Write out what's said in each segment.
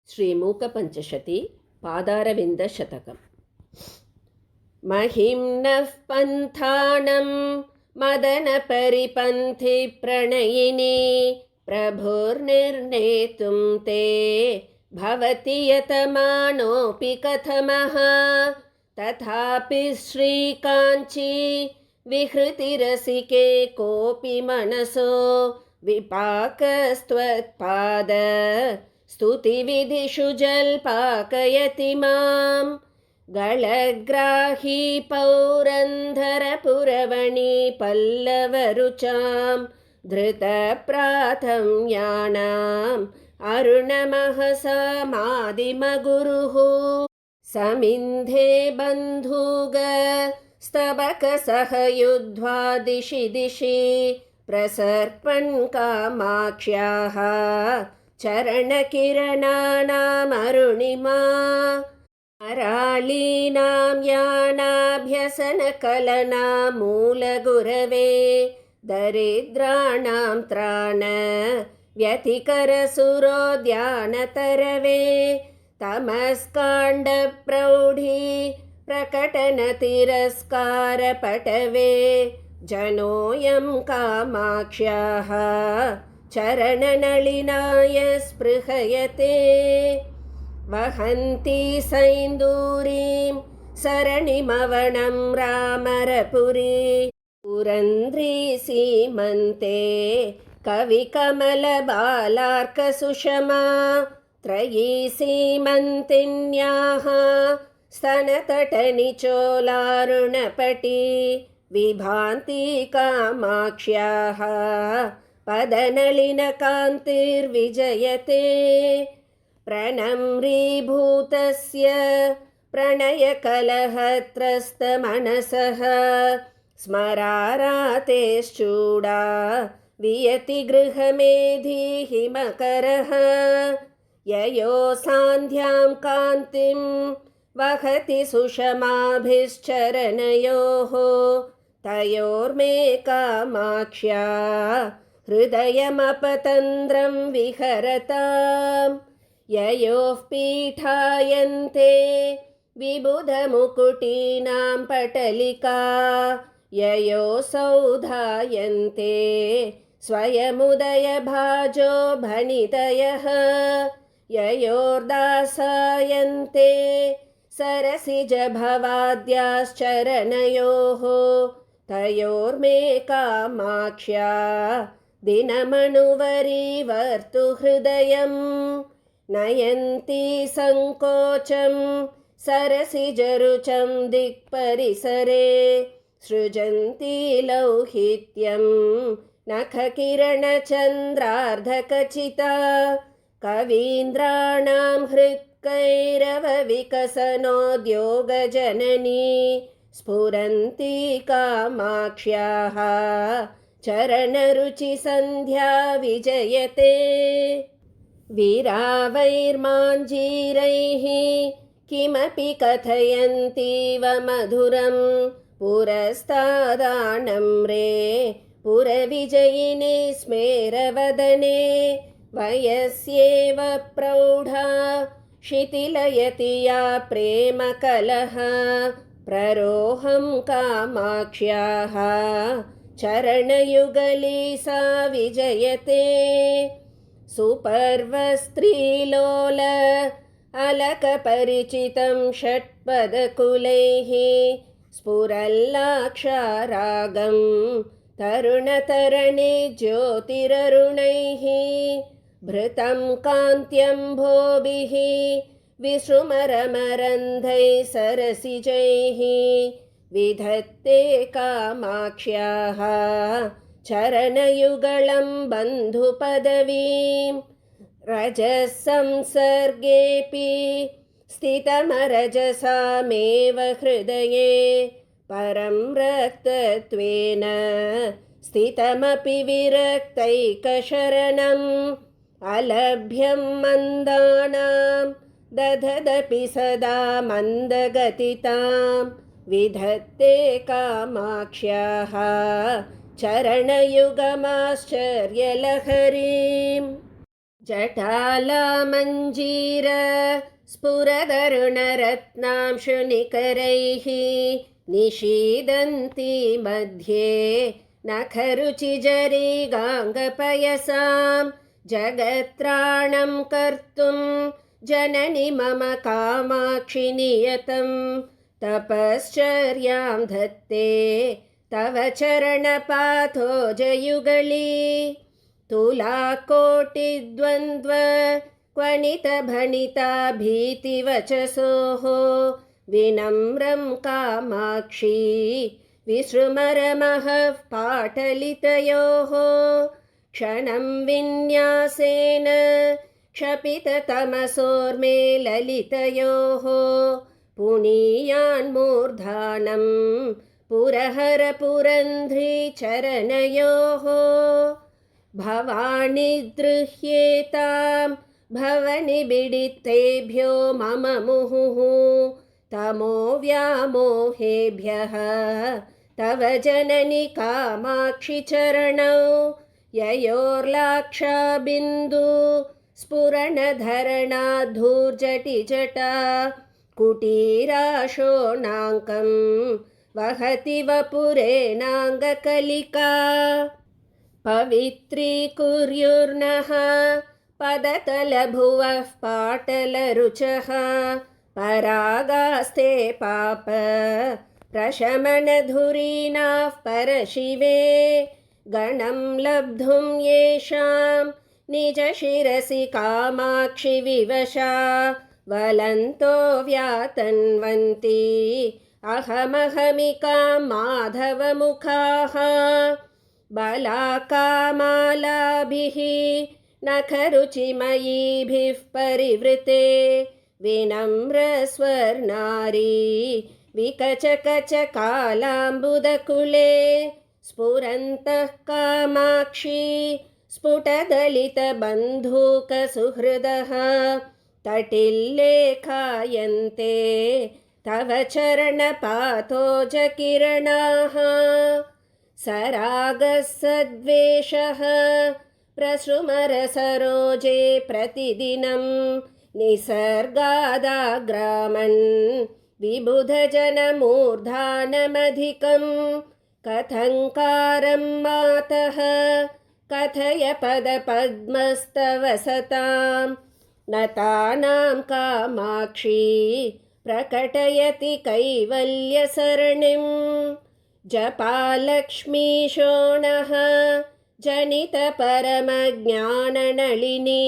श्रीमूकपञ्चशती पादारविन्दशतकम्। महिम्नः पन्थानं मदनपरिपन्थि प्रणयिनी प्रभुर्निर्णेतुं ते भवति यतमानोऽपि कथमः। तथापि श्रीकाञ्ची विहृतिरसिके कोऽपि मनसो विपाकस्त्वत्पाद स्तुतिविधिषु जल्पाकयति मां। गलग्राही पौरन्धरपुरवणी पल्लवरुचां धृतप्राथम्यानाम् अरुणमहसामादिमगुरुः। समिन्धे बन्धुग स्तबकसहयुध्वा दिशि दिशि प्रसर्पन् कामाक्ष्याः चरणकिरणानामरुणिमा। कराळीनां यानाभ्यसनकलना मूलगुरवे दरिद्राणां त्राण व्यतिकरसुरोद्यानतरवे। तमस्काण्डप्रौढी प्रकटनतिरस्कारपटवे जनोऽयं कामाक्ष्याः चरणनलिनाय स्पृहयते। वहन्ति सैन्दूरीं सरणिमवनं रामरपुरी पुरन्द्री सीमन्ते कविकमलबालार्कसुषमा। त्रयी सीमन्तिन्याः स्तनतटनिचोलारुणपटी विभान्ति कामाक्ष्याः पदनलिनकान्तिर्विजयते। प्रणम्रीभूतस्य प्रणयकलहत्रस्तमनसः स्मरारातेश्चूडा वियति गृहमेधी हिमकरः। ययो सान्ध्यां कान्तिं वहति सुषमाभिश्चरणयोः तयोर्मे कामाक्ष्या हृदयमपतन्द्रं विहरताम्। ययोः पीठायन्ते विबुधमुकुटीनां पटलिका ययो सौधायन्ते स्वयमुदयभाजो भणितयः। ययोर्दासायन्ते सरसिजभवाद्याश्चरणयोः तयोर्मे कामाक्ष्या दिनमनुवरीवर्तु हृदयम्। नयन्ति सङ्कोचं सरसिजरुचं दिक्परिसरे सृजन्ति लौहित्यं नखकिरणचन्द्रार्धकचिता। कवीन्द्राणां हृत्कैरवविकसनोद्योगजननी स्फुरन्ति कामाक्ष्याः चरणरुचिसन्ध्या विजयते। वीरावैर्माञ्जीरैः किमपि कथयन्तीव मधुरं पुरस्तादानम्रे पुरविजयिने स्मेरवदने। वयस्येव प्रौढा शिथिलयति या प्रेमकलह प्ररोहं कामाक्ष्याः चरणयुगली सा विजयते। सुपर्वस्त्रीलोल अलकपरिचितं षट्पदकुलैः स्फुरल्लाक्षारागं तरुणतरणे ज्योतिररुणैः। भृतं कान्त्यम्भोभिः विसृमरमरन्ध्रैः सरसिजैः विधत्ते कामाक्ष्याः चरणयुगलं बन्धुपदवीं। रजःसंसर्गेऽपि स्थितमरजसामेव हृदये परं रक्तत्वेन स्थितमपि विरक्तैकशरणम्। अलभ्यं मन्दानां दधदपि सदा मन्दगतितां विधत्ते कामाक्ष्याः चरणयुगमाश्चर्यलहरीम्। जटालामञ्जीर स्फुरदरुणरत्नांशुनिकरैः निशीदन्ती मध्ये नखरुचिजरीगाङ्गपयसां जगत्राणं कर्तुं जननि मम कामाक्षि नियतं तपश्चर्यां धत्ते तव चरणपाथोजयुगली तुलाकोटिद्वन्द्व क्वनितभणिता भीतिवचसोः विनम्रं कामाक्षी विसृमरमहः पाटलितयोः क्षणं विन्यासेन क्षपिततमसोर्मे ललितयोः पुनीयान्मूर्धानं पुरहरपुरन्ध्री चरणयोः भवानि दृह्येतां भवनिबिडितेभ्यो मम मुहुः तमो व्यामोहेभ्यः तव जननि कामाक्षि चरणौ ययोर्लाक्षाबिन्दु स्फुरणधरणाद्धूर्जटिजटा कुटीराशोणाङ्कं वहति वपुरेणाङ्गकलिका पवित्रीकुर्युर्नः पदतलभुवः पाटलरुचः परागास्ते पाप प्रशमनधुरीणाः परशिवे गणं लब्धुं येषां निजशिरसि कामाक्षि विवशा वलन्तो व्यातन्वन्ति अहमहमिकां माधवमुखाः बलाकामालाभिः नखरुचिमयीभिः परिवृते विनम्रस्वर्णारी विकचकचकालाम्बुदकुले स्फुरन्तः कामाक्षी स्फुटदलितबन्धूकसुहृदः तटिल्लेखायन्ते तव चरणपाथोजकिरणाः सरागः सद्वेषः प्रसृमरसरोजे प्रतिदिनं निसर्गादाग्रामन् विबुधजनमूर्धानमधिकं कथङ्कारं मातः कथय पदपद्मस्तव सतां नतानां कामाक्षी प्रकटयति कैवल्यसरणिं जपालक्ष्मीशोणः जनितपरमज्ञाननलिनी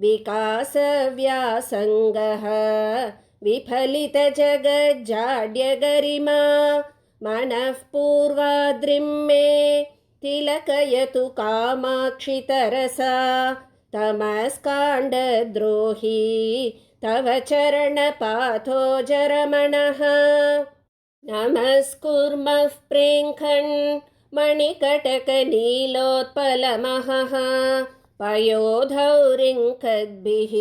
विकासव्यासङ्गः विफलितजगज्जाड्यगरिमा मनःपूर्वाद्रिं मे तिलकयतु कामाक्षि तरसा तमस्काण्डद्रोही तव चरणपाथोजरमणः नमस्कुर्मः प्रेङ्खन् मणिकटकनीलोत्पलमहः पयोधौरिङ्कद्भिः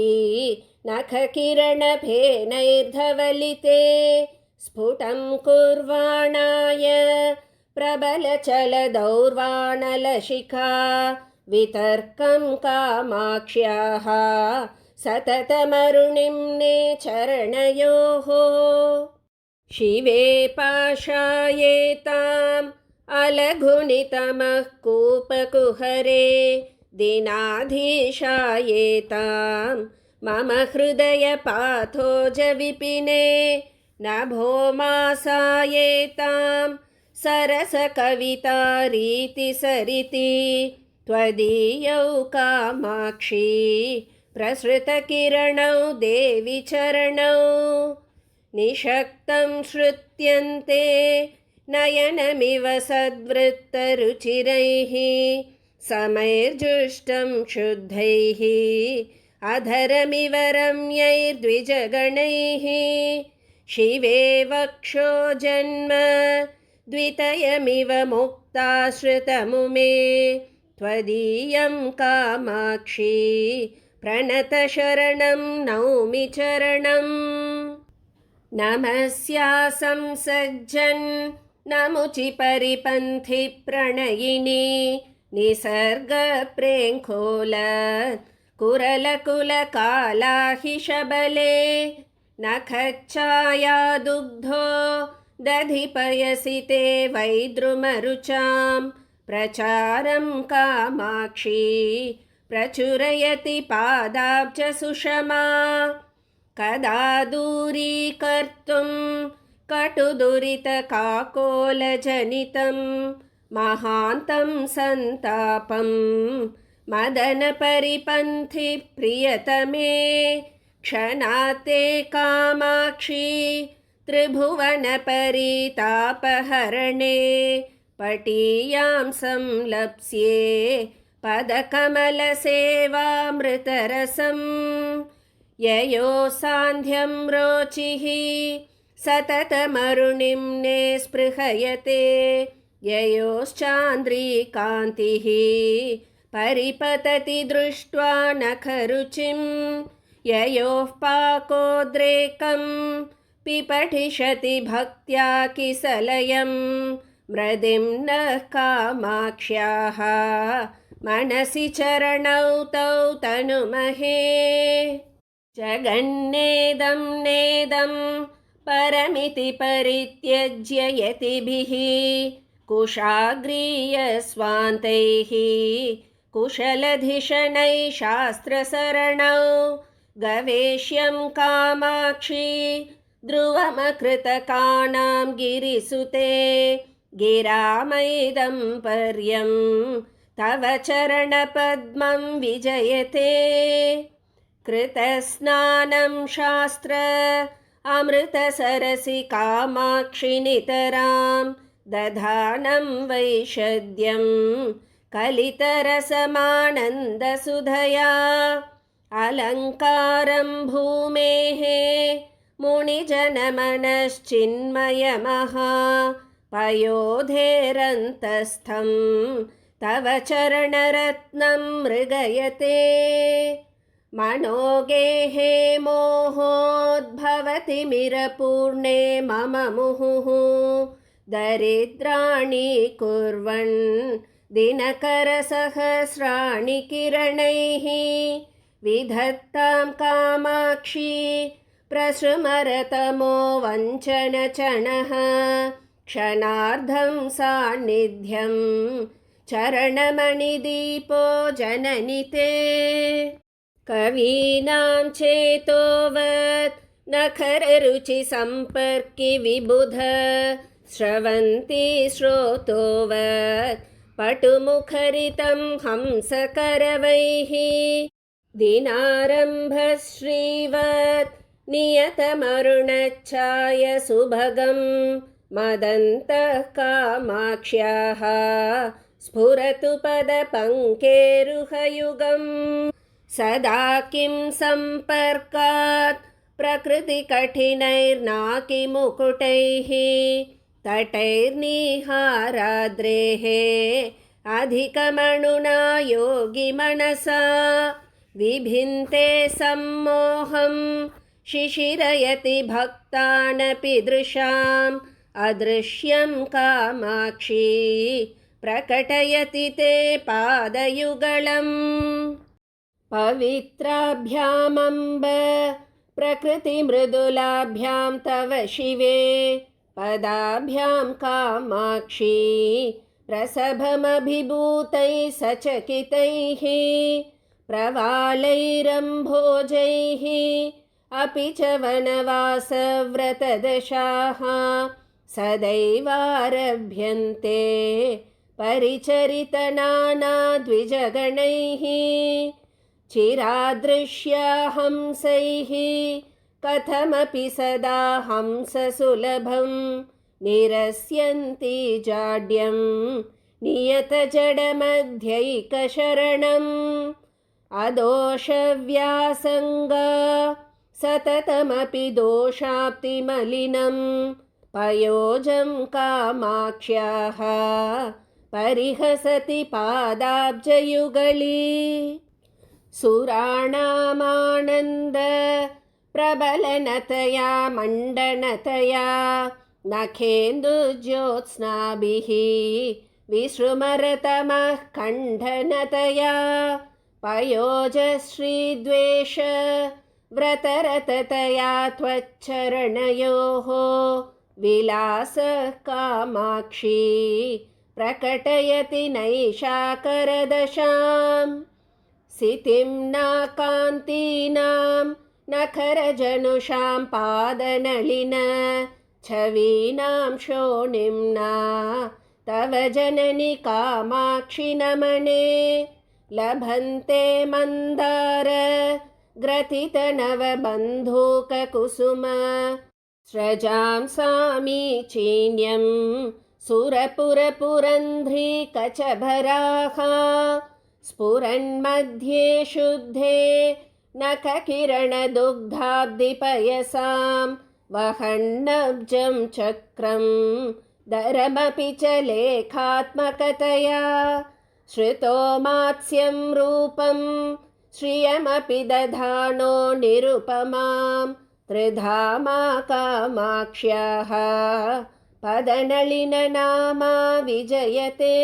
नखकिरणफेनैर्धवलिते स्फुटं कुर्वाणाय प्रबलचलदौर्वाणलशिखा वितर्कं कामाक्ष्याः सततमरुणिं ने चरणयोः शिवे पाशायेताम् अलघुनितमः कूपकुहरे दिनाधीशायेतां मम हृदयपाथोजविपिने नभोमासायेतां सरसकवितारीतिसरिति त्वदीयौ कामाक्षी प्रसृतकिरणौ देवि चरणौ निषक्तं श्रुत्यन्ते नयनमिव सद्वृत्तरुचिरैः समैर्जुष्टं शुद्धैः अधरमिव रम्यैर्द्विजगणैः शिवे वक्षो जन्म द्वितयमिव मुक्ताश्रितमुमे त्वदीयं कामाक्षी प्रणतशरणं नौमि चरणम् नमस्यासं सज्जन् नमुचि परिपन्थि प्रणयिनी निसर्गप्रेङ्खोल कुरलकुलकाला हि शबले नखच्छाया दुग्धो दधिपयसि ते वैद्रुमरुचां प्रचारं कामाक्षी प्रचुरयति पादाब्ज सुषमा कदा दूरीकर्तुं कटुदुरितकाकोलजनितं महान्तं सन्तापं मदनपरिपन्थि प्रियतमे क्षणाते कामाक्षी त्रिभुवनपरितापहरणे पटीयां संलप्स्ये पदकमलसेवामृतरसं ययो सान्ध्यं रोचिः सततमरुणिम्ने स्पृहयते ययोश्चान्द्रीकान्तिः परिपतति दृष्ट्वा नखरुचिं ययोः पाकोद्रेकं पिपठिषति भक्त्या किसलयं मृदिं नः कामाक्ष्याः मनसि चरणौ तौ तनुमहे जगन्नेदं नेदं परमिति परित्यज्य यतिभिः कुशाग्रीयस्वान्तैः कुशलधिषणैः शास्त्रसरणौ गवेष्यं कामाक्षी ध्रुवमकृतकानां गिरिसुते गिरामैदं पर्यं तव चरणपद्मं विजयते कृतस्नानं शास्त्र अमृतसरसि कामाक्षि नितरां दधानं वैषद्यं कलितरसमानन्दसुधया अलङ्कारं भूमेः मुनिजनमनश्चिन्मयमः पयोधेरन्तस्थं तव चरणरत्नं मृगयते मनोगेहे मोहोद्भवति मिरपूर्णे मम मुहुः दरिद्राणि कुर्वन् दिनकरसहस्राणि किरणैः विधत्तां कामाक्षी प्रसृमरतमो वञ्चनचणः क्षणार्धं सान्निध्यं चरणमणिदीपो जननि ते कवीनां चेतोवत् नखररुचिसम्पर्कि विबुध स्रवन्ति श्रोतोवत् पटुमुखरितं हंसकरवैः दिनारम्भश्रीवत् नियतमरुणच्छाय सुभगं मदन्तः कामाक्ष्याः स्फुरतु पदपङ्केरुहयुगम् सदा किं सम्पर्कात् प्रकृतिकठिनैर्नाकिमुकुटैः तटैर्निहाराद्रेः अधिकमणुना योगिमनसा विभिन्ते सम्मोहं शिशिरयति भक्तानपि दृशाम् अदृश्यं कामाक्षी प्रकटयति ते पादयुगलम् पवित्राभ्यामम्ब प्रकृतिमृदुलाभ्यां तव शिवे पदाभ्यां कामाक्षी प्रसभमभिभूतैः सचकितैः प्रवालैरम्भोजैः अपि च वनवासव्रतदशाः सदैवारभ्यन्ते परिचरितनानाद्विजगणैः चिरादृश्या हंसैः कथमपि सदा हंससुलभं निरस्यन्ति जाड्यं नियतजडमध्यैकशरणम् अदोषव्यासङ्गा सततमपि दोषाप्तिमलिनं पयोजं कामाक्ष्याः परिहसति पादाब्जयुगली सुराणामानन्द प्रबलनतया मण्डनतया नखेन्दुज्योत्स्नाभिः विसृमरतमः खण्डनतया पयोजश्रीद्वेष व्रतरततया त्वच्चरणयोः विलासः कामाक्षी प्रकटयति नैषाकरदशाम् सितिं नाकान्तीनां नखरजनुषां पादनलिन छवीनां शोणिम्ना तव जननि कामाक्षि नमने लभन्ते मन्दार ग्रथितनवबन्धूककुसुम स्रजां सामीचीन्यं सुरपुरपुरन्ध्रीकचभराः स्फुरन्मध्ये शुद्धे नखकिरणदुग्धाब्धिपयसां वहन्नब्जं चक्रं दरमपि च लेखात्मकतया श्रुतो मात्स्यं रूपं श्रियमपि दधानो निरुपमां त्रिधामा कामाक्ष्याः पदनलिननामा विजयते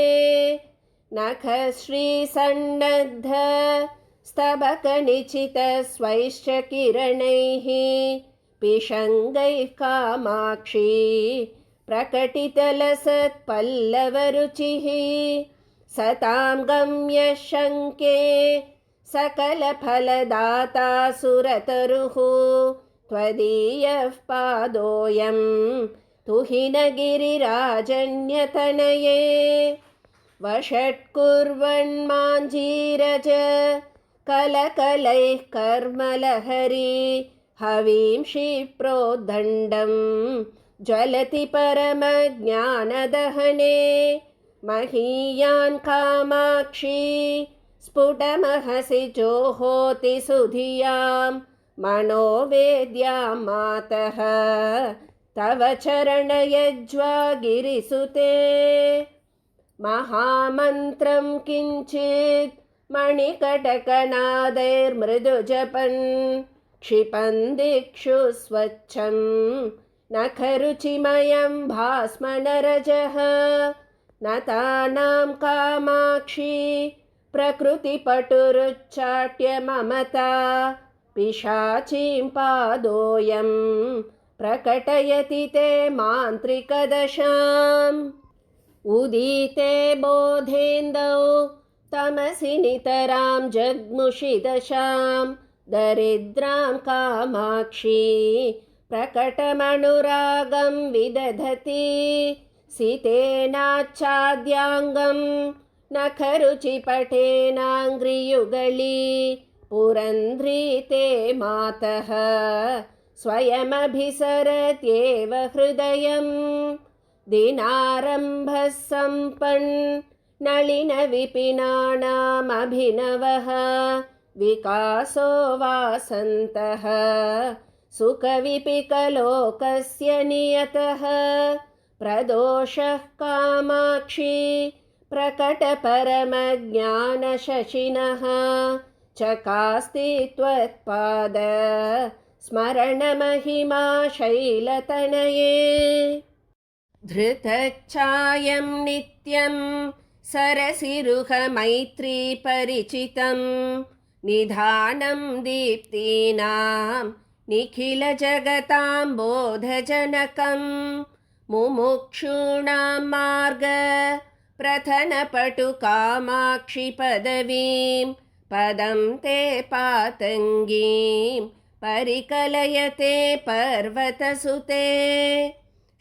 नखश्रीसन्नद्ध स्तबकनिचितस्वैश्च किरणैः पिशङ्गैः कामाक्षी प्रकटितलसत्पल्लवरुचिः सतां गम्यशङ्के सकलफलदाता सुरतरुः त्वदीयः पादोऽयं तुहिनगिरिराजन्यतनये वषट्कुर्वन्माञ्जीरज कलकलैः कर्मलहरी हवीं क्षिप्रोद्दण्डं ज्वलति परमज्ञानदहने महीयान् कामाक्षी स्फुटमहसि जोहोति सुधियां मनोवेद्यां मातः तव चरणयज्वा गिरिसुते महामन्त्रं किञ्चित् मणिकटकनादैर्मृदुजपन् क्षिपन् दिक्षु स्वच्छं नखरुचिमयं भास्मनरजः नतानां कामाक्षी प्रकृतिपटुरुच्चाट्य ममता पिशाचीं पादोऽयं प्रकटयति ते मान्त्रिकदशाम् उदीते बोधेन्दौ तमसि नितरां जग्मुषि दशां दरिद्रां कामाक्षी प्रकटमनुरागं विदधति सितेनाच्छाद्याङ्गं नखरुचिपटेनाङ्घ्रियुगली पुरन्ध्री ते मातः स्वयमभिसरत्येव हृदयम् दिनारम्भः सम्पन् नलिनविपिनानामभिनवः विकासो वासन्तः सुखविपिकलोकस्य नियतः प्रदोषः कामाक्षी प्रकटपरमज्ञानशशिनः चकास्ति त्वत्पाद स्मरणमहिमा शैलतनये धृतच्छायं नित्यं सरसिरुहमैत्रीपरिचितं निधानं दीप्तीनां निखिलजगतां बोधजनकं मुमुक्षूणां मार्ग प्रथनपटुकामाक्षि पदवीं पदं ते पातङ्गीं परिकलयते पर्वतसुते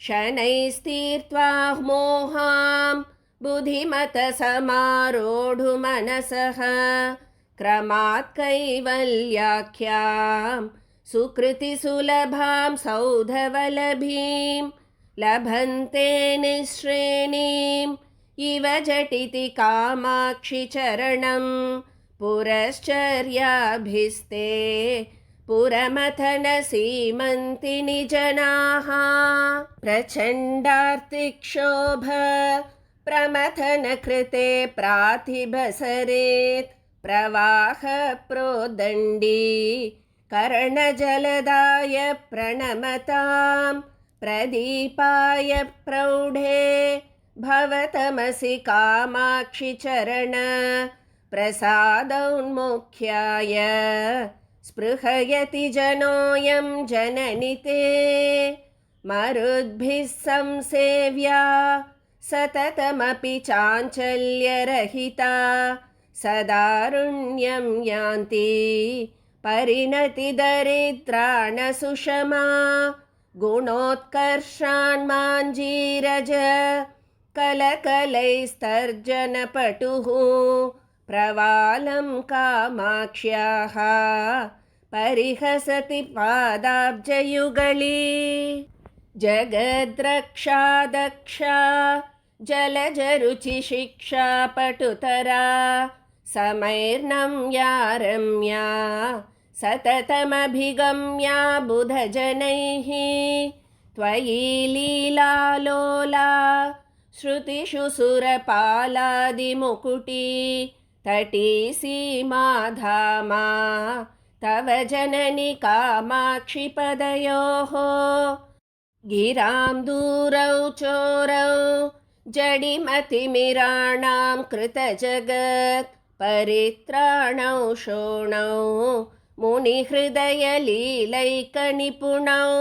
शनैस्तीर्त्वा मोहां बुद्धिमतसमारोढुमनसः क्रमात् कैवल्याख्यां सुकृतिसुलभां सौधवलभीं लभन्ते निःश्रेणीम् इव झटिति कामाक्षि चरणं पुरश्चर्याभिस्ते पुरमथन सीमन्तिनि जनाः प्रचण्डार्तिक्षोभ प्रमथन कृते प्रातिभसरेत् प्रवाह प्रोदण्डी कर्णजलदाय प्रणमतां प्रदीपाय प्रौढे भवतमसि कामाक्षि चरण प्रसादोन्मुख्याय स्पृहयति जनोऽयं जननि ते मरुद्भिः संसेव्या सततमपि चाञ्चल्यरहिता सदारुण्यं यान्ति परिणतिदरिद्राणसुषमा गुणोत्कर्षान्माञ्जीरज कलकलैस्तर्जनपटुः प्रवालं कामाक्ष्याः परिहसति पादाब्जयुगली जगद्रक्षादक्षा जलजरुचिशिक्षा पटुतरा समैर्नम्या रम्या सततमभिगम्या बुधजनैः त्वयि लीलालोला श्रुतिषु सुरपालादिमुकुटी तटी सीमाधामा तव जननि कामाक्षि पदयोः गिरां दूरौ चोरौ जडिमतिमिराणां कृतजगत् परित्राणौ शोणौ मुनिहृदयलीलैकनिपुणौ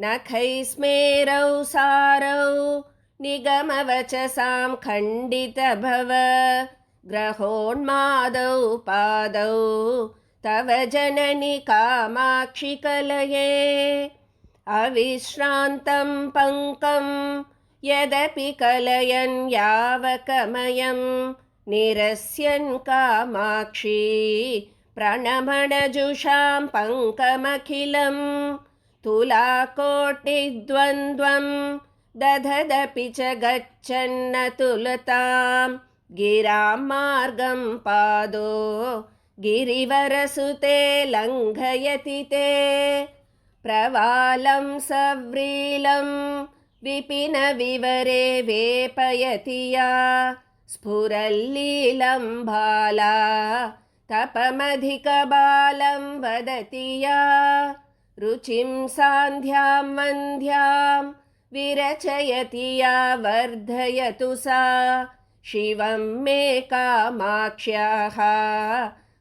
नखैस्मेरौ सारौ निगमवचसां खण्डितभव ग्रहोन्मादौ पादौ तव जननि कामाक्षि कलये अविश्रान्तं पङ्कं यदपि कलयन् यावकमयं निरस्यन् कामाक्षी प्रणमणजुषां पङ्कमखिलं तुलाकोटिद्वन्द्वं दधदपि च गच्छन्न तुलतां गिरां मार्गं पादो गिरिवरसुते लङ्घयति ते प्रवालं सव्रीलं विपिनविवरे वेपयति या स्फुरल्लीलं बाला तपमधिकबालं वदति या रुचिं सान्ध्यां वन्ध्यां विरचयति या वर्धयतु सा शिवं मे कामाक्ष्याः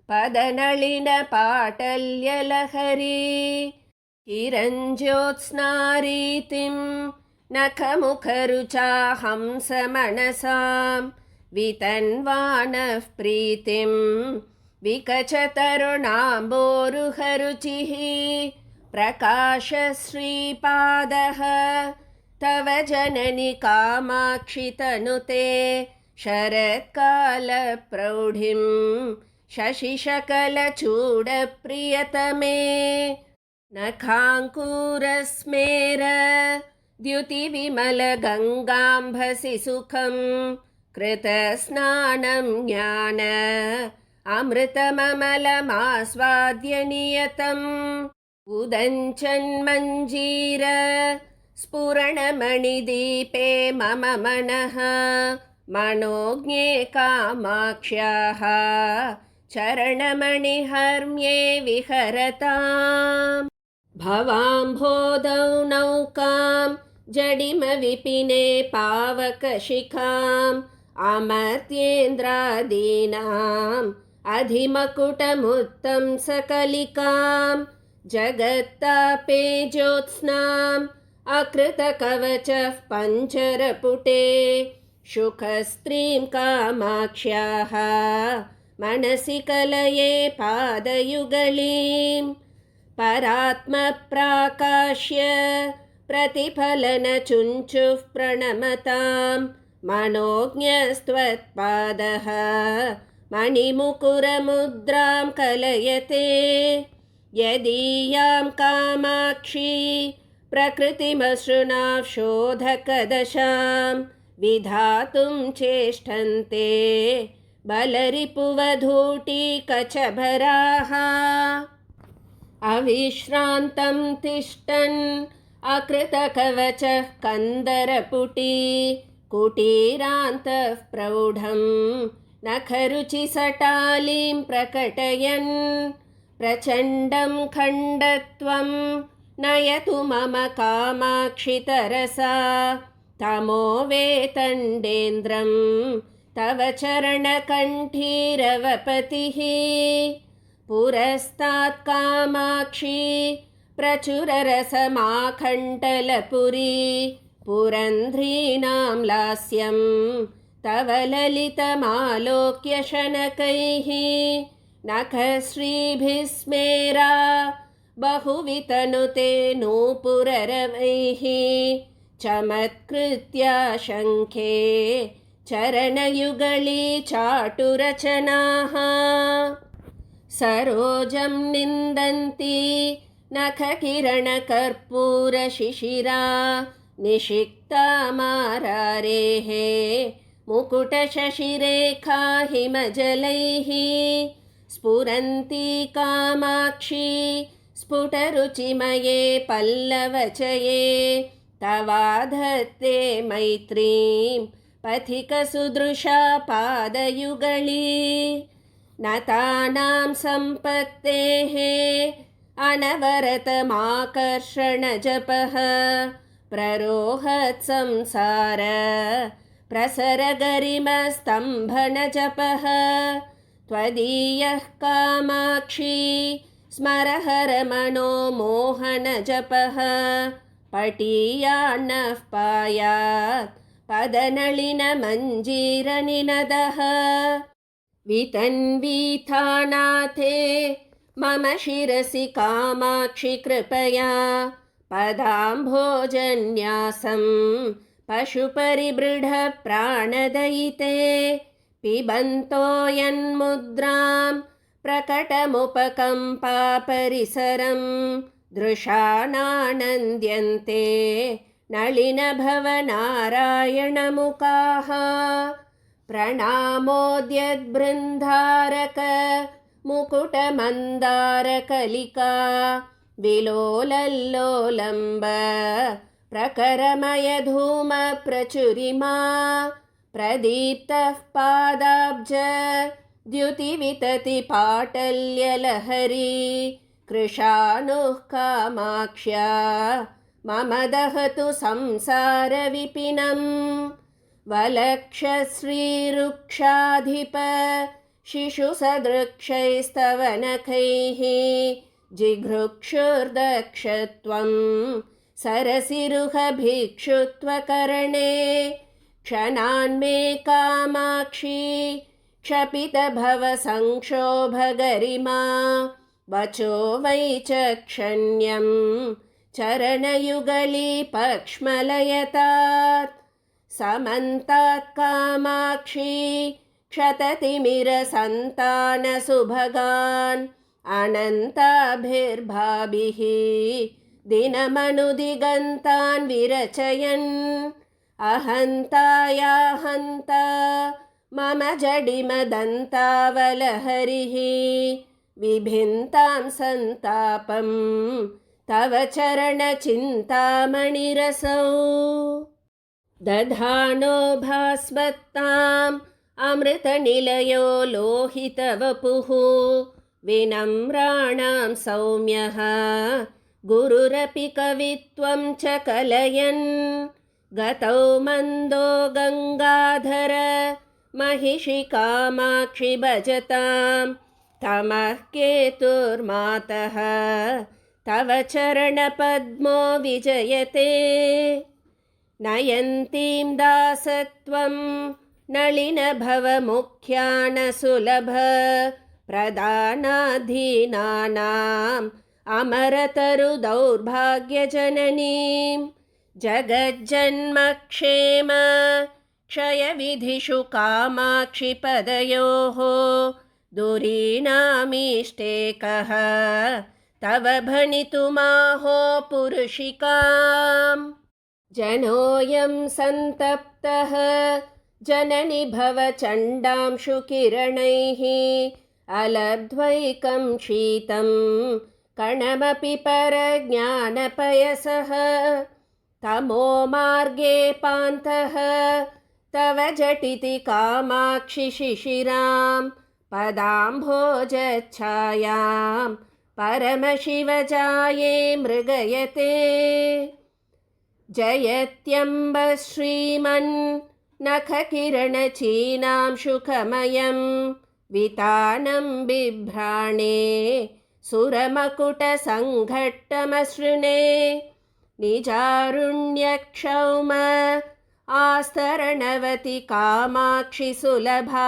पदनलिनपाटल्यलहरी किरञ्ज्योत्स्नारीतिं नखमुखरुचा हंसमनसां वितन्वानः प्रीतिं विकचतरुणाम्बोरुहरुचिः प्रकाशश्रीपादः तव जननि कामाक्षि तनुते शरत्कालप्रौढिं शशिशकलचूडप्रियतमे नखाङ्कुरस्मेर द्युतिविमलगङ्गाम्भसि सुखं कृतस्नानं ज्ञान अमृतममलमास्वाद्य नियतम् उदञ्चन्मञ्जीर स्फुरणमणिदीपे मम मनः मनोज्ञे कामाक्ष्याः चरणमणिहर्म्ये विहरताम् भवाम्भोदौ नौकां जडिमविपिने पावकशिखाम् अमर्त्येन्द्रादीनाम् अधिमकुटमुत्तं सकलिकां जगत्तापे ज्योत्स्नाम् अकृतकवचः पञ्चरपुटे शुकस्त्रीं कामाक्ष्याः मनसि कलये पादयुगलीं परात्मप्राकाश्य प्रतिफलनचुञ्चुः प्रणमतां मनोज्ञस्त्वत्पादः मणिमुकुरमुद्रां कलयते यदीयां कामाक्षी प्रकृतिमसृणाशोधकदशां विधातुं चेष्टन्ते बलरिपुवधूटिकचभराः अविश्रान्तं तिष्ठन् अकृतकवचः कन्दरपुटी कुटीरान्तः प्रौढं नखरुचिसटालीं प्रकटयन् प्रचण्डं खण्डत्वं नयतु मम कामाक्षि तरसा तमो वेतण्डेन्द्रं तव चरणकण्ठीरवपतिः पुरस्तात् कामाक्षी प्रचुररसमाखण्डलपुरी पुरन्ध्रीणां लास्यं तव ललितमालोक्य शनकैः नखश्रीभिः स्मेरा बहुवितनुते नूपुररवैः चमत्कृत्या शङ्खे चरणयुगली चाटुरचनाः सरोजं निन्दन्ति नखकिरणकर्पूरशिशिरा निषिक्ता मारारेः मुकुटशशिरेखा हिमजलैः स्फुरन्ती कामाक्षी स्फुटरुचिमये पल्लवचये तवाधत्ते मैत्रीं पथिकसुदृशा पादयुगली नतानां सम्पत्तेः अनवरतमाकर्षणजपः प्ररोहत् संसार प्रसरगरिमस्तम्भनजपः त्वदीयः कामाक्षी स्मरहरमनो मोहनजपः पटीयान्नः पायात् पदनलिनमञ्जीरनिनदः वितन्वीथानाथे मम शिरसि कामाक्षि कृपया पदाम्भोजन्यासं पशुपरिबृढप्राणदयिते पिबन्तो यन्मुद्रां प्रकटमुपकम्पापरिसरं दृशानानन्द्यन्ते नलिनभवनारायणमुखाः प्रणामोद्यद्बृन्दारक मुकुटमन्दारकलिका विलोलल्लोलम्ब प्रकरमयधूमप्रचुरिमा प्रदीप्तः पादाब्ज द्युतिवितति पाटल्यलहरी कृशानुः कामाक्ष्या मम दहतु संसारविपिनम् वलक्षश्रीरुक्षाधिप शिशुसदृक्षैस्तवनखैः जिघृक्षुर्दक्षत्वं सरसिरुहभिक्षुत्वकरणे क्षणान्मे कामाक्षी क्षपितभवसंक्षोभगरिमा वचो वैचक्षण्यं चरणयुगली पक्ष्मलयतात् समन्तात् कामाक्षी क्षततिमिरसन्तानसुभगान् अनन्ताभिर्भाभिः दिनमनुदिगन्तान् विरचयन् अहन्तायाहन्ता मम जडिमदन्तावलहरिः विभिन्तां सन्तापं तव चरणचिन्तामणिरसौ दधानो भास्वत्ताम् अमृतनिलयो लोहितवपुः विनम्राणां सौम्यः गुरुरपि कवित्वं च कलयन् गतौ मन्दो गङ्गाधर महिषि कामाक्षि भजतां तमः केतुर्मातः तव चरणपद्मो विजयते नयन्तीं दासत्वं नलिनभवमुख्यानसुलभ प्रदानाधीनानाम् अमरतरुदौर्भाग्यजननीं जगज्जन्मक्षेम क्षयविधिषु कामाक्षि पदयोः दुरीणामीष्टेकः तव भणितुमाहो पुरुषिकाम् जनोऽयं सन्तप्तः जननि भवचण्डांशुकिरणैः अलब्ध्वैकं शीतं कणमपि परज्ञानपयसः तमो मार्गे पान्तः तव झटिति कामाक्षि शिशिरां पदाम्भोजच्छायां परमशिवजाये मृगयते जयत्यम्ब श्रीमन् नखकिरणचीनां शुकमयं वितानं बिभ्राणे सुरमकुटसङ्घट्टमसृणे निजारुण्यक्षौम आस्तरणवति कामाक्षि सुलभा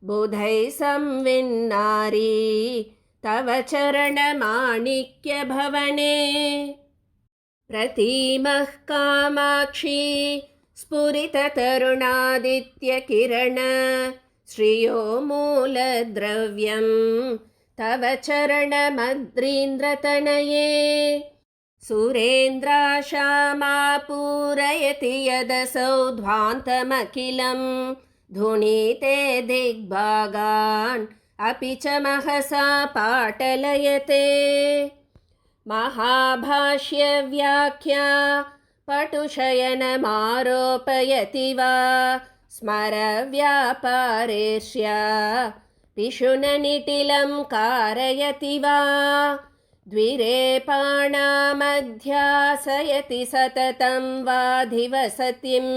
बुधैः संविन्नारी तव चरणमाणिक्यभवने प्रतीमः कामाक्षी स्फुरिततरुणादित्यकिरण श्रियो मूलद्रव्यं तव चरणमद्रीन्द्रतनये सुरेन्द्राशामापूरयति यदसौ ध्वान्तमखिलं धुनीते दिग्भागान् अपि च महसा पाटलयते महाभाष्यव्याख्या पटुशयनमारोपयति वा स्मरव्यापारेष्या पिशुननिटिलं कारयति वा द्विरेपाणामध्यासयति सततं वाधिवसतिं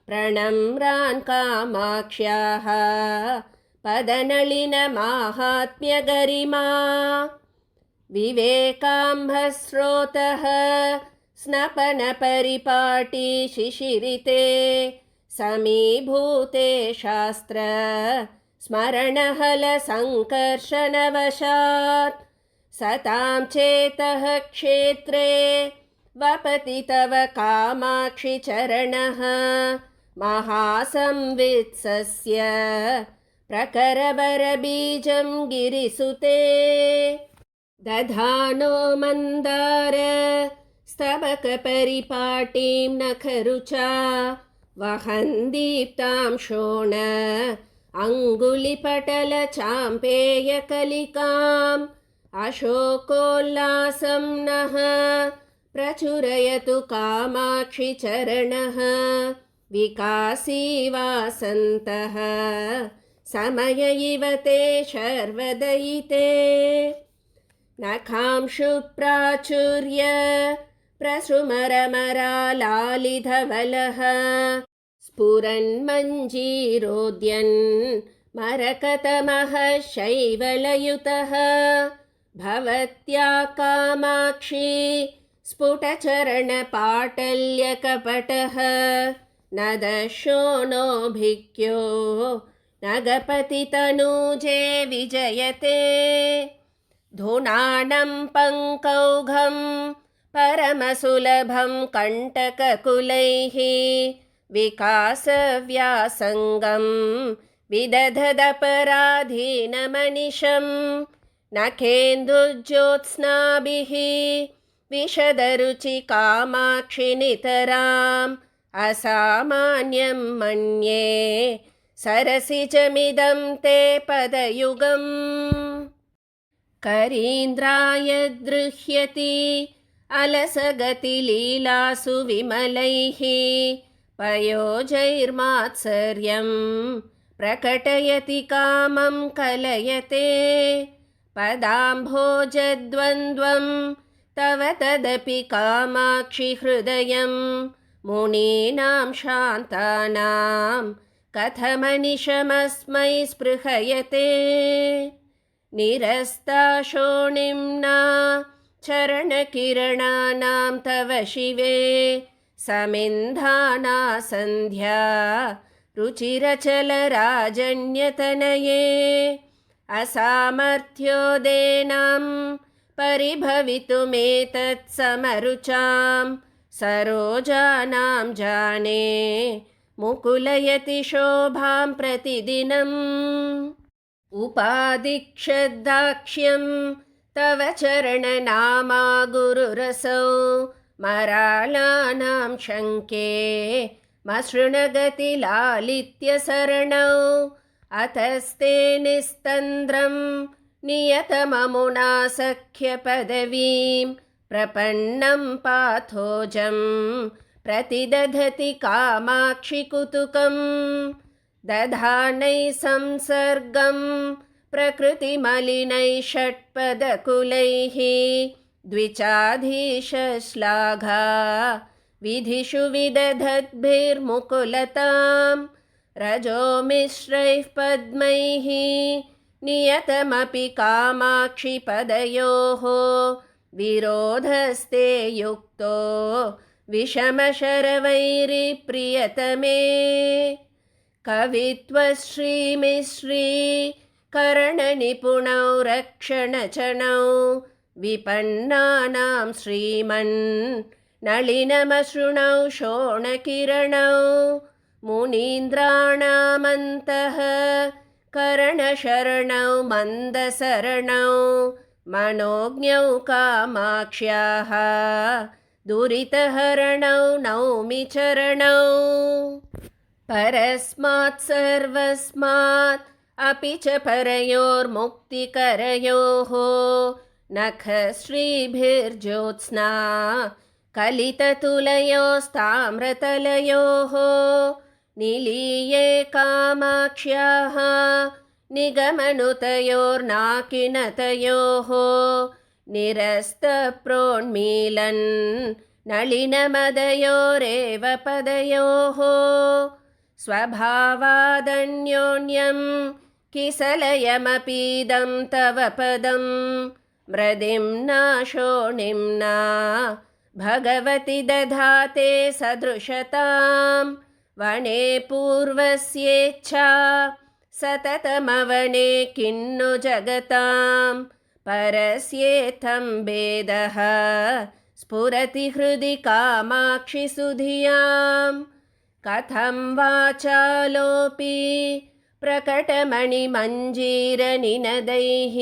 प्रणम्रान् कामाक्ष्याः पदनलिनमाहात्म्यगरिमा विवेकाम्भस्रोतः स्नपनपरिपाटी शिशिरिते समीभूते शास्त्र स्मरणहलसङ्कर्षणवशात् सतां चेतः क्षेत्रे वपति तव कामाक्षि चरणः महासंवित्सस्य प्रकरवरबीजं गिरिसुते दधानो मन्दार स्तबकपरिपाटीं नखरुचा वहन् दीप्तां शोण अङ्गुलिपटलचाम्पेयकलिकाम् अशोकोल्लासं नः प्रचुरयतु कामाक्षि चरणः विकासी वासन्तः समय इव ते शर्वदयिते नखांशु प्राचुर्य प्रसृमरमरालालिधवलः स्फुरन्मञ्जीरोद्यन् मरकतमः शैवलयुतः भवत्या कामाक्षी स्फुटचरणपाटल्यकपटः न दशोनो भिक्यो नगपतितनूजे विजयते धुनानं पङ्कौघं परमसुलभं कण्टककुलैः विकासव्यासङ्गं विदधदपराधीनमनिशं नखेन्दुज्योत्स्नाभिः विशदरुचि कामाक्षि नितराम् असामान्यं मन्ये सरसिजमिदं ते पदयुगम् करीन्द्राय दृह्यति अलसगतिलीलासु विमलैः पयोजैर्मात्सर्यं प्रकटयति कामं कलयते पदाम्भोजद्वन्द्वं तव तदपि कामाक्षि हृदयं मुनीनां शान्तानां कथमनिशमस्मै स्पृहयते निरस्ताशोणिम्ना चरणकिरणानां तव शिवे समिन्धाना सन्ध्या रुचिरचलराजन्यतनये असामर्थ्योदेनां परिभवितुमेतत्समरुचां सरोजानां जाने मुकुलयति शोभां प्रतिदिनम् उपादिक्षदाक्ष्यं तव चरणनामा गुरुरसौ मरालानां शङ्के मसृणगतिलालित्यसरणौ अतस्ते निस्तन्द्रं नियतममुना सख्यपदवीं प्रपन्नं पाथोजं प्रतिदधति कामाक्षि कुतुकं दधानैः संसर्गं प्रकृतिमलिनैः षट्पदकुलैः द्विचाधीशश्लाघा विधिषु विदधद्भिर्मुकुलतां रजो मिश्रैः पद्मैः नियतमपि कामाक्षि पदयोः विरोधस्ते युक्तो विषमशरवैरिप्रियतमे कवित्वश्रीमिश्री करणनिपुणौ रक्षणचणौ विपन्नानां श्रीमन् नलिनमसृणौ शोणकिरणौ मुनीन्द्राणामन्तः करणशरणौ मन्दसरणौ मनोज्ञौ कामाक्ष्याः दुरितहरणौ नौमि चरणौ परस्मात् सर्वस्मात् अपि च परयोर्मुक्तिकरयोः नखश्रीभिर्ज्योत्स्ना कलिततुलयोस्ताम्रतलयोः निलीये कामाक्ष्याः निगमनुतयोर्नाकिनतयोः निरस्तप्रोन्मीलन् नलिनमदयोरेव पदयोः स्वभावादन्योन्यं किसलयमपीदं तव पदं मृदिम्ना शोणिम्ना भगवति दधाते सदृशतां वने पूर्वस्येच्छा सततमवने किन्नु जगतां परस्येथं भेदः स्फुरति हृदि कामाक्षि सुधियां कथं वाचालोऽपि प्रकटमणिमञ्जीरनिनदैः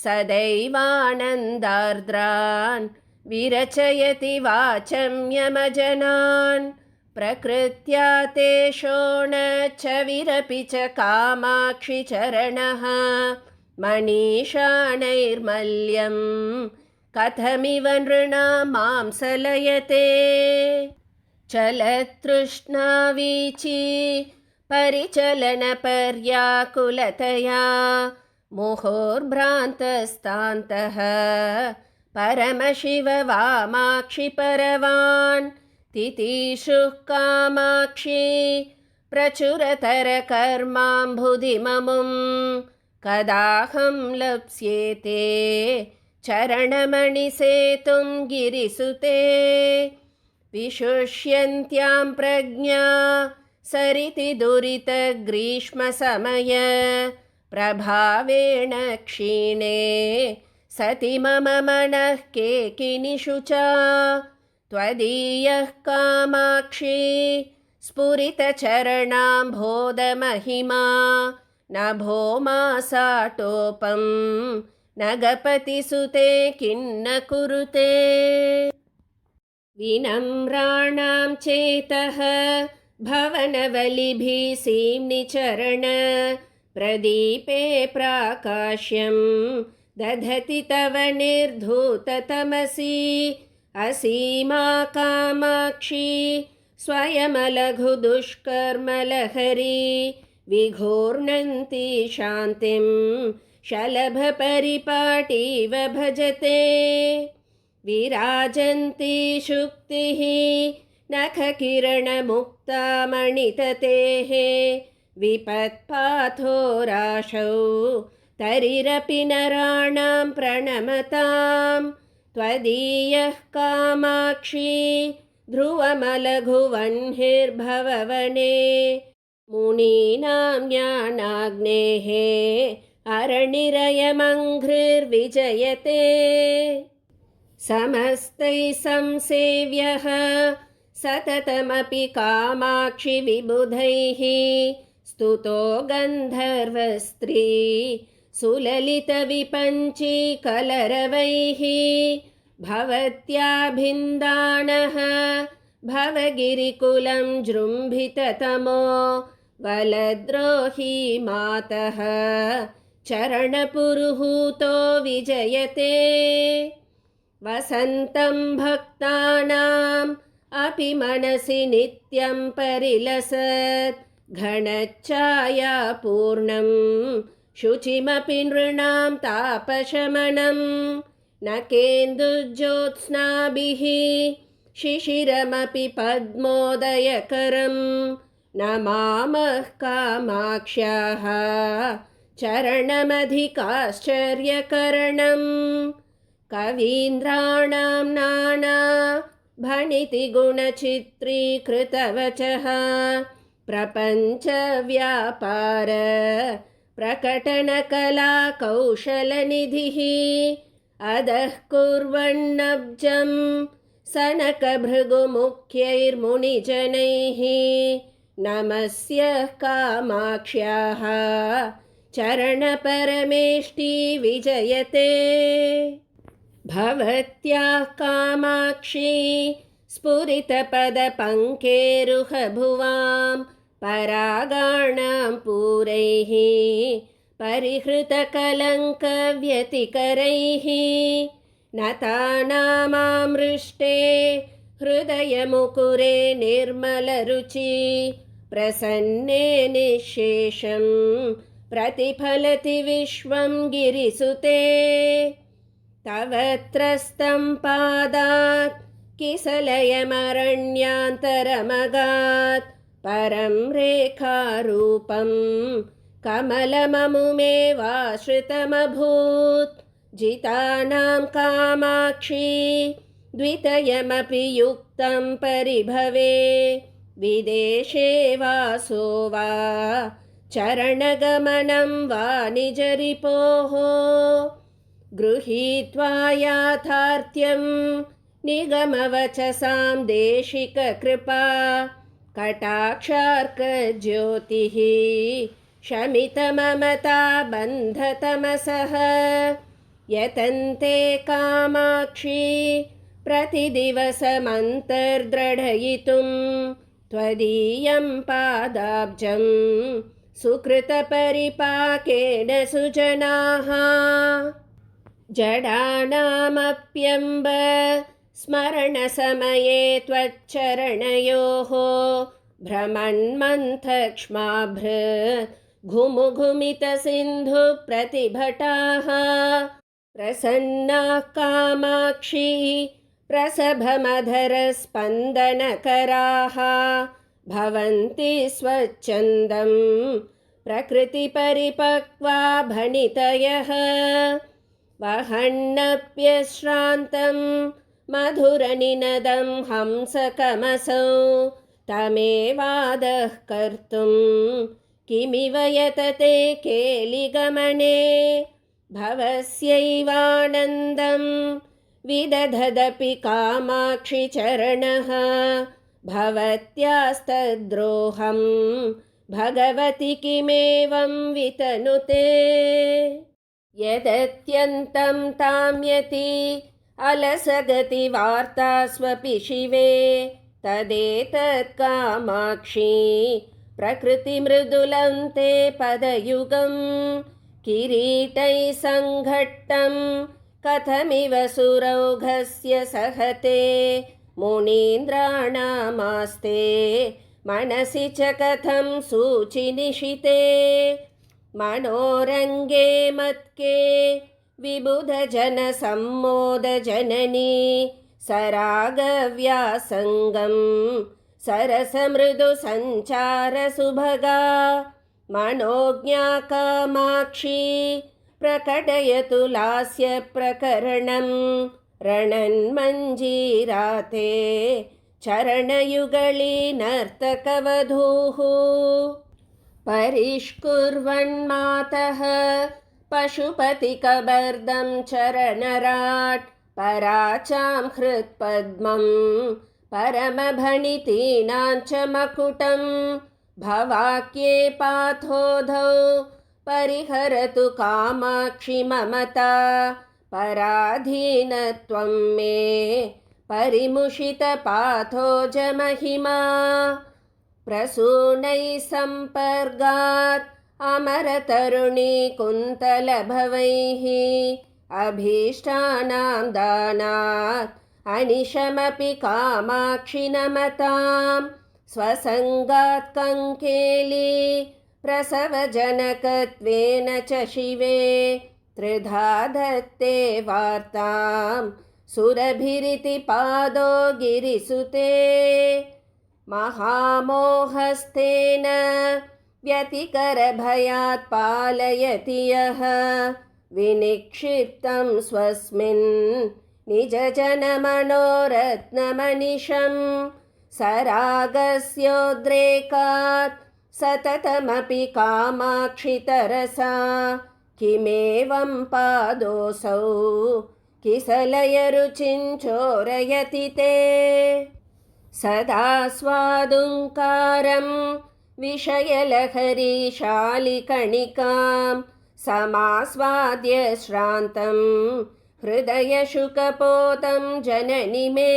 सदैवानन्दार्द्रान् विरचयति वाचं यमजनान् प्रकृत्या ते शोणच्छविरपि च कामाक्षि चरणः मनीषाणैर्मल्यं कथमिव नृणां मांसलयते चलतृष्णावीची परिचलनपर्याकुलतया मुहुर्भ्रान्तस्तान्तः परमशिव वामाक्षि परवान् तितीषुः कामाक्षि प्रचुरतरकर्माम्बुधिममुं कदाहं लप्स्येते चरणमणिसेतुं गिरिसुते विशुष्यन्त्यां प्रज्ञा सरिति दुरितग्रीष्मसमय प्रभावेण क्षीणे सति मम मनः केकिनिषुचा त्वदीयः कामाक्षि स्फुरितचरणाम्भोदमहिमा नभो मासाटोपं नगपतिसुते किन्न कुरुते विनम्राणां चेतः भवनवलिभिः सीम्निचरण प्रदीपे प्राकाश्यं दधति तव निर्धूततमसि असीमा कामाक्षि स्वयमलघुदुष्कर्मलहरी विघूर्णन्ति शान्तिं शलभपरिपाटीव भजते विराजन्ति शुक्तिः नखकिरणमुक्ता मणिततेः विपत्पाथो राशौ तरिरपि नराणां प्रणमतां त्वदीयः कामाक्षि ध्रुवमलघुवह्निर्भववने मुनीनां ज्ञानाग्नेः अरणिरयमङ्घ्रिर्विजयते समस्तैः संसेव्यः सततमपि कामाक्षि विबुधैः स्तुतो गन्धर्वस्त्री सुललितविपञ्ची कलरवैः भवत्याभिन्दानः भवगिरिकुलं जृम्भिततमो वलद्रोही मातः चरणपुरुहूतो विजयते वसन्तं भक्तानाम् अपि मनसि नित्यं परिलसत् घनच्छायापूर्णं शुचिमपि नृणां तापशमनं न केन्दुज्योत्स्नाभिः शिशिरमपि पद्मोदयकरं नमामः कामाक्ष्याः चरणमधिकाश्चर्यकरणं कवीन्द्राणां नाना भणितिगुणचित्रीकृतवचः प्रपञ्चव्यापार प्रकटनकलाकौशलनिधिः अधः कुर्वन्नब्जं सनकभृगुमुख्यैर्मुनिजनैः नमस्यः कामाक्ष्याः चरणपरमेष्टि विजयते भवत्याः कामाक्षी स्फुरितपदपङ्केरुहभुवां परागाणां पूरैः परिहृतकलङ्कव्यतिकरैः नतानामामृष्टे हृदयमुकुरे निर्मलरुचि प्रसन्ने निःशेषं प्रतिफलति विश्वं गिरिसुते तव त्रस्तं पादात् किसलयमरण्यान्तरमगात् परं रेखारूपं कमलममुमेवाश्रितमभूत् जितानां कामाक्षी द्वितयमपि युक्तं परिभवे विदेशे वासो वा चरणगमनं वा निजरिपोः गृहीत्वा याथार्थ्यं निगमवचसां देशिककृपा कटाक्षार्कज्योतिः शमितममता बन्धतमसः यतन्ते कामाक्षी प्रतिदिवसमन्तर्द्रढयितुं त्वदीयं पादाब्जं सुकृतपरिपाकेन सुजनाः जडानामप्यम्ब स्मरणसमये त्वच्चरणयोः भ्रमन्मन्थक्ष्माभृत् घुमुघुमितसिन्धुप्रतिभटाः प्रसन्नाः कामाक्षी प्रसभमधरस्पन्दनकराः भवन्ति स्वच्छन्दं प्रकृतिपरिपक्वा भणितयः वहन्नप्यश्रान्तं मधुरनिनदं हंसकमसौ तमेवादः कर्तुं किमिव यतते केलिगमने भवस्यैवानन्दं विदधदपि कामाक्षि चरणः भवत्यास्तद्रोहं भगवति किमेवं वितनुते यदत्यन्तं ताम्यति अलसगतिवार्ता स्वपि शिवे तदेतत् कामाक्षी प्रकृतिमृदुलं ते पदयुगं किरीटैः सङ्घट्टं कथमिव सुरौघस्य सहते मुनीन्द्राणामास्ते मनसि च कथं सूचिनिशिते मनोरङ्गे मत्के विबुधजनसम्मोदजननी सरागव्यासङ्गं सरसमृदुसञ्चारसुभगा मनोज्ञा कामाक्षी प्रकटयतु लास्यप्रकरणं रणन्मञ्जीराते चरणयुगली नर्तकवधूः परिष्कुर्वन्मातः पशुपतिकबर्दं चरणराट् पराचां हृत्पद्मं परमभणितीनां च मकुटं भवाक्ये पाथोधौ परिहरतु कामाक्षि ममता पराधीनत्वं मे परिमुषितपाथोजमहिमा प्रसूनैः सम्पर्गात् अमरतरुणी कुन्तलभवैः अभीष्टानां दानात् अनिशमपि कामाक्षि नमतां स्वसङ्गात् कङ्केली प्रसवजनकत्वेन च शिवे त्रिधा धत्ते वार्तां सुरभिरिति पादो गिरिसुते महामोहस्तेन व्यतिकरभयात् पालयति यः विनिक्षिप्तं स्वस्मिन् निजजनमनोरत्नमनिशं सरागस्योद्रेकात् सततमपि कामाक्षि तरसा किमेवं पादोऽसौ किसलयरुचिं चोरयति ते सदा स्वादुङ्कारं विषयलहरीशालिकणिकां समास्वाद्य श्रान्तं हृदयशुकपोतं जननि मे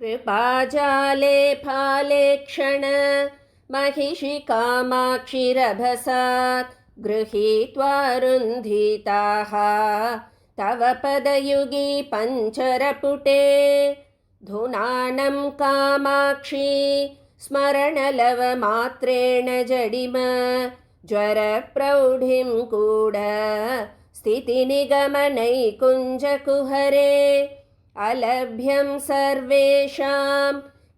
कृपाजाले फाले क्षण महिषि कामाक्षिरभसात् गृहीत्वा रुन्धिताः तव पदयुगी पञ्चरपुटे धुनानं कामाक्षी स्मरणलवमात्रेण जडिम ज्वरप्रौढिं कूढ स्थितिनिगमनैकुञ्जकुहरे अलभ्यं सर्वेषां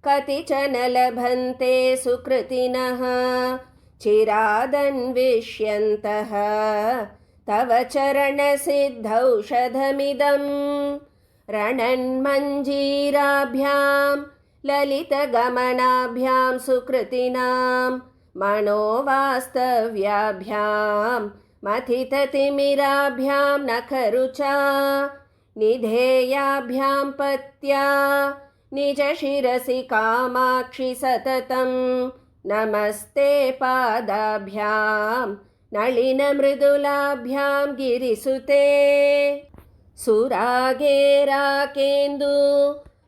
कतिचन लभन्ते सुकृतिनः चिरादन्विष्यन्तः तव चरणसिद्धौषधमिदम् रणन्मञ्जीराभ्यां ललितगमनाभ्यां सुकृतिनां मनोवास्तव्याभ्यां मथिततिमिराभ्यां नखरुचा निधेयाभ्यां पत्या निजशिरसि कामाक्षि सततं नमस्ते पादाभ्यां नलिनमृदुलाभ्यां गिरिसुते सुरागेराकेन्दु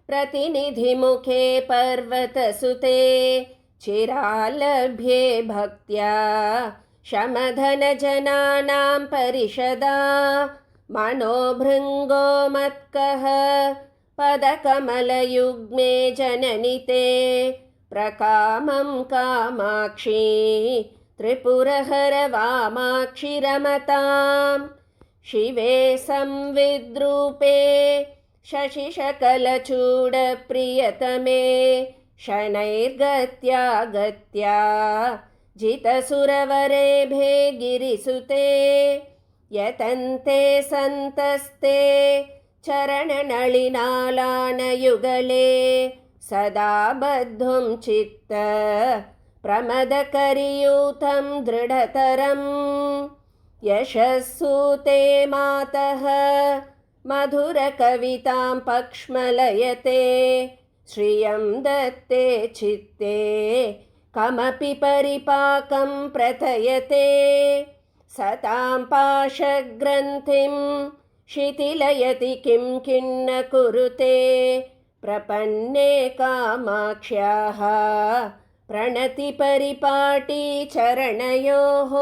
प्रतिनिधिमुखे पर्वतसुते चिरालभ्ये भक्त्या शमधनजनानां परिषदा मनोभृङ्गो मत्कः पदकमलयुग्मे जननि ते प्रकामं कामाक्षी त्रिपुरहर वामाक्षि रमताम् शिवे संविद्रूपे शशिशकलचूडप्रियतमे शनैर्गत्या गत्या जितसुरवरेभे गिरिसुते यतन्ते सन्तस्ते चरणनलिनालानयुगले सदा बद्धुं चित्त प्रमदकरियूथं दृढतरम् यशस्सूते मातः मधुरकवितां पक्ष्मलयते श्रियं दत्ते चित्ते कमपि परिपाकं प्रथयते सतां पाशग्रन्थिं शिथिलयति किं किन्न कुरुते प्रपन्ने कामाक्ष्याः प्रणतिपरिपाटी चरणयोः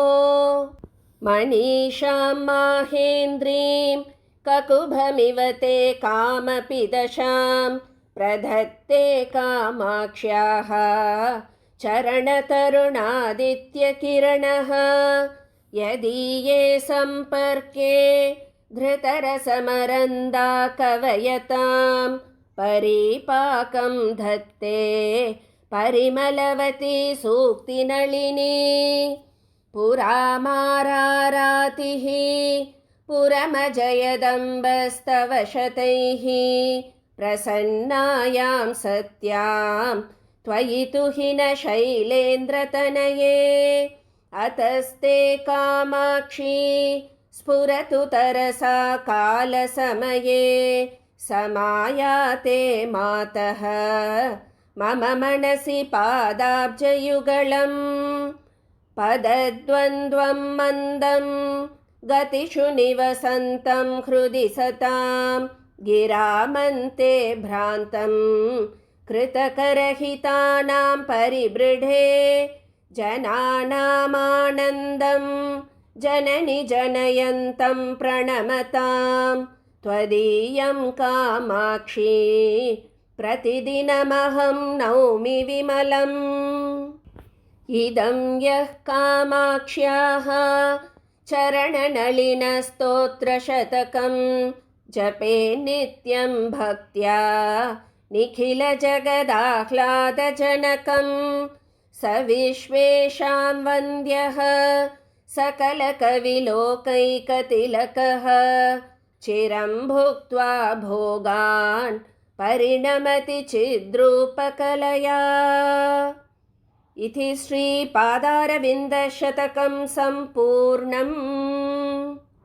मनीषां माहेन्द्रीं ककुभमिव ते कामपि दशां प्रधत्ते कामाक्ष्याः चरणतरुणादित्यकिरणः यदीये सम्पर्के धृतरसमरन्दा कवयतां परिपाकं धत्ते परिमलवती सूक्तिनलिनी पुरामारारातिः पुरमजयदम्बस्तव शतैः प्रसन्नायां सत्यां त्वयि तुहिनशैलेन्द्रतनये अतस्ते कामाक्षी स्फुरतु तरसा कालसमये समायाते मातः मम मनसि पादाब्जयुगळम् पदद्वन्द्वं मन्दं गतिषु निवसन्तं हृदि सतां गिरामन्ते भ्रान्तं कृतकरहितानां परिबृढे जनानामानन्दं जननि जनयन्तं प्रणमतां त्वदीयं कामाक्षी प्रतिदिनमहं नौमि विमलम् इदं यः कामाक्ष्याः चरणनलिनस्तोत्रशतकं जपे नित्यं भक्त्या निखिलजगदाह्लादजनकं स विश्वेषां वन्द्यः सकलकविलोकैकतिलकः चिरं भुक्त्वा भोगान् परिणमति चिद्रूपकलया। इति श्रीपादारविन्दशतकं सम्पूर्णम्।